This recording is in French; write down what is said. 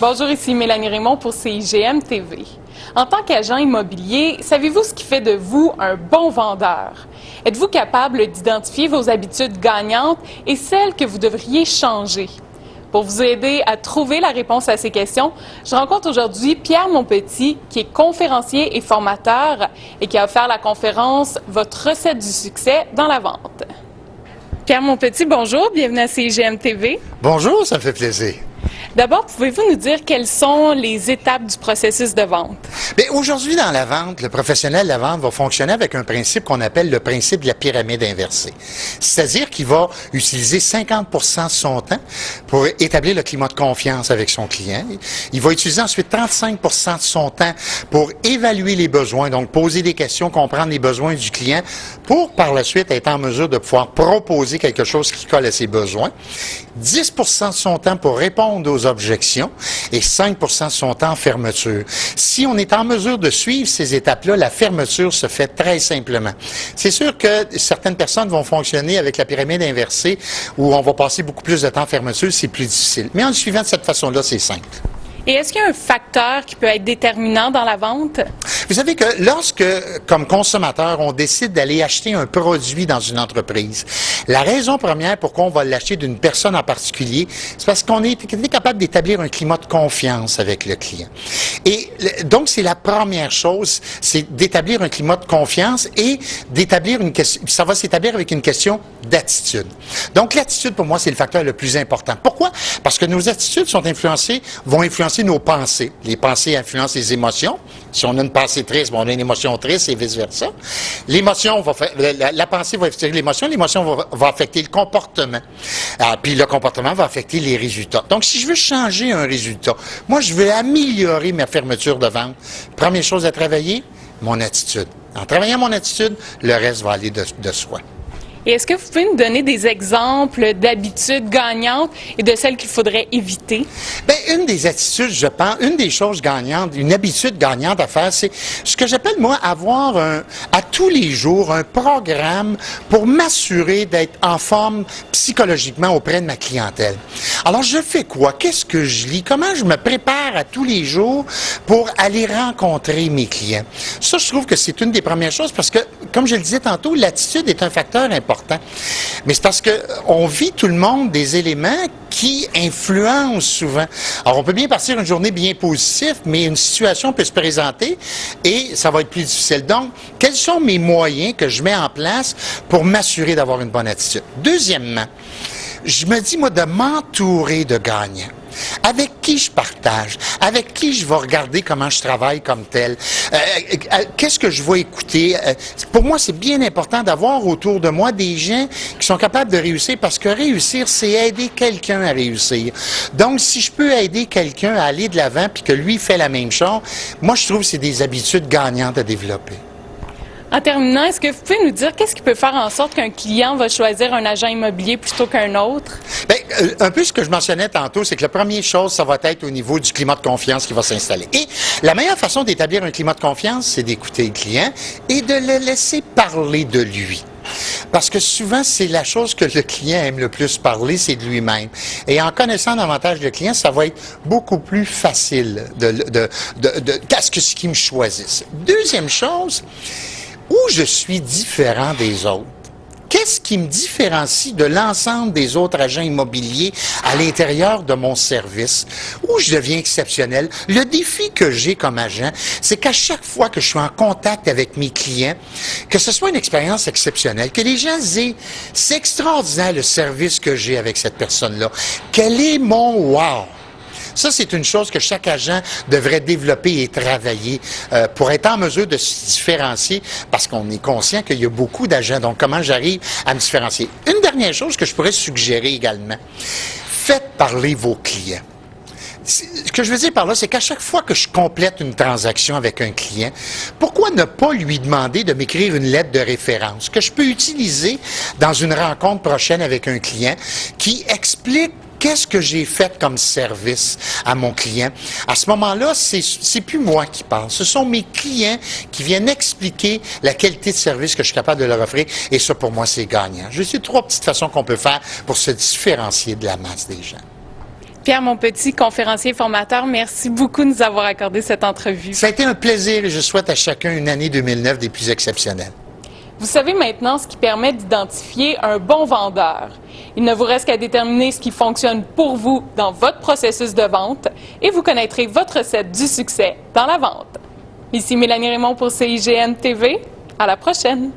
Bonjour, ici Mélanie Raymond pour CIGM TV. En tant qu'agent immobilier, savez-vous ce qui fait de vous un bon vendeur? Êtes-vous capable d'identifier vos habitudes gagnantes et celles que vous devriez changer? Pour vous aider à trouver la réponse à ces questions, je rencontre aujourd'hui Pierre Monpetit, qui est conférencier et formateur et qui a offert la conférence « Votre recette du succès dans la vente ». Pierre Monpetit, bonjour, bienvenue à CIGM TV. Bonjour, ça me fait plaisir. D'abord, pouvez-vous nous dire quelles sont les étapes du processus de vente? Bien, aujourd'hui, dans la vente, le professionnel de la vente va fonctionner avec un principe qu'on appelle le principe de la pyramide inversée. C'est-à-dire qu'il va utiliser 50% de son temps pour établir le climat de confiance avec son client. Il va utiliser ensuite 35% de son temps pour évaluer les besoins, donc poser des questions, comprendre les besoins du client, pour par la suite être en mesure de pouvoir proposer quelque chose qui colle à ses besoins. 10% de son temps pour répondre aux objections et 5% de son temps en fermeture. Si on est en mesure de suivre ces étapes-là, la fermeture se fait très simplement. C'est sûr que certaines personnes vont fonctionner avec la pyramide inversée où on va passer beaucoup plus de temps en fermeture, c'est plus difficile. Mais en le suivant de cette façon-là, c'est simple. Et est-ce qu'il y a un facteur qui peut être déterminant dans la vente? Vous savez que lorsque, comme consommateur, on décide d'aller acheter un produit dans une entreprise, la raison première pourquoi on va l'acheter d'une personne en particulier, c'est parce qu'on est capable d'établir un climat de confiance avec le client. Et donc, c'est la première chose, c'est d'établir un climat de confiance et d'établir une question, ça va s'établir avec une question d'attitude. Donc, l'attitude, pour moi, c'est le facteur le plus important. Pourquoi? Parce que nos attitudes vont influencer nos pensées. Les pensées influencent les émotions. Si on a une pensée triste, on a une émotion triste et vice-versa. L'émotion va faire, la pensée va affecter l'émotion va affecter le comportement. Puis le comportement va affecter les résultats. Donc, si je veux changer un résultat, moi, je veux améliorer ma fermeture de vente. Première chose à travailler, mon attitude. En travaillant mon attitude, le reste va aller de soi. Et est-ce que vous pouvez nous donner des exemples d'habitudes gagnantes et de celles qu'il faudrait éviter? Bien, une des attitudes, je pense, une des choses gagnantes, une habitude gagnante à faire, c'est ce que j'appelle, moi, avoir à tous les jours un programme pour m'assurer d'être en forme psychologiquement auprès de ma clientèle. Alors, je fais quoi? Qu'est-ce que je lis? Comment je me prépare à tous les jours pour aller rencontrer mes clients? Ça, je trouve que c'est une des premières choses parce que, comme je le disais tantôt, l'attitude est un facteur important. Mais c'est parce que on vit tout le monde des éléments qui influencent souvent. Alors, on peut bien partir une journée bien positive, mais une situation peut se présenter et ça va être plus difficile. Donc, quels sont mes moyens que je mets en place pour m'assurer d'avoir une bonne attitude? Deuxièmement, je me dis, moi, de m'entourer de gagnants. Avec qui je partage, avec qui je vais regarder comment je travaille comme tel, qu'est-ce que je vais écouter. Pour moi, c'est bien important d'avoir autour de moi des gens qui sont capables de réussir parce que réussir, c'est aider quelqu'un à réussir. Donc, si je peux aider quelqu'un à aller de l'avant puis que lui fait la même chose, moi, je trouve que c'est des habitudes gagnantes à développer. En terminant, est-ce que vous pouvez nous dire qu'est-ce qui peut faire en sorte qu'un client va choisir un agent immobilier plutôt qu'un autre? Bien, un peu ce que je mentionnais tantôt, c'est que la première chose, ça va être au niveau du climat de confiance qui va s'installer. Et la meilleure façon d'établir un climat de confiance, c'est d'écouter le client et de le laisser parler de lui. Parce que souvent, c'est la chose que le client aime le plus parler, c'est de lui-même. Et en connaissant davantage le client, ça va être beaucoup plus facile qu'à ce qu'il me choisisse. Deuxième chose, où je suis différent des autres. Qu'est-ce qui me différencie de l'ensemble des autres agents immobiliers à l'intérieur de mon service? Où je deviens exceptionnel? Le défi que j'ai comme agent, c'est qu'à chaque fois que je suis en contact avec mes clients, que ce soit une expérience exceptionnelle, que les gens disent « c'est extraordinaire le service que j'ai avec cette personne-là. Quel est mon wow? » Ça, c'est une chose que chaque agent devrait développer et travailler pour être en mesure de se différencier parce qu'on est conscient qu'il y a beaucoup d'agents. Donc, comment j'arrive à me différencier? Une dernière chose que je pourrais suggérer également, faites parler vos clients. Ce que je veux dire par là, c'est qu'à chaque fois que je complète une transaction avec un client, pourquoi ne pas lui demander de m'écrire une lettre de référence que je peux utiliser dans une rencontre prochaine avec un client qui explique qu'est-ce que j'ai fait comme service à mon client? À ce moment-là, c'est plus moi qui parle. Ce sont mes clients qui viennent expliquer la qualité de service que je suis capable de leur offrir. Et ça, pour moi, c'est gagnant. Je sais 3 petites façons qu'on peut faire pour se différencier de la masse des gens. Pierre Monpetit, conférencier et formateur, merci beaucoup de nous avoir accordé cette entrevue. Ça a été un plaisir et je souhaite à chacun une année 2009 des plus exceptionnelles. Vous savez maintenant ce qui permet d'identifier un bon vendeur. Il ne vous reste qu'à déterminer ce qui fonctionne pour vous dans votre processus de vente et vous connaîtrez votre recette du succès dans la vente. Ici Mélanie Raymond pour CIGN TV. À la prochaine!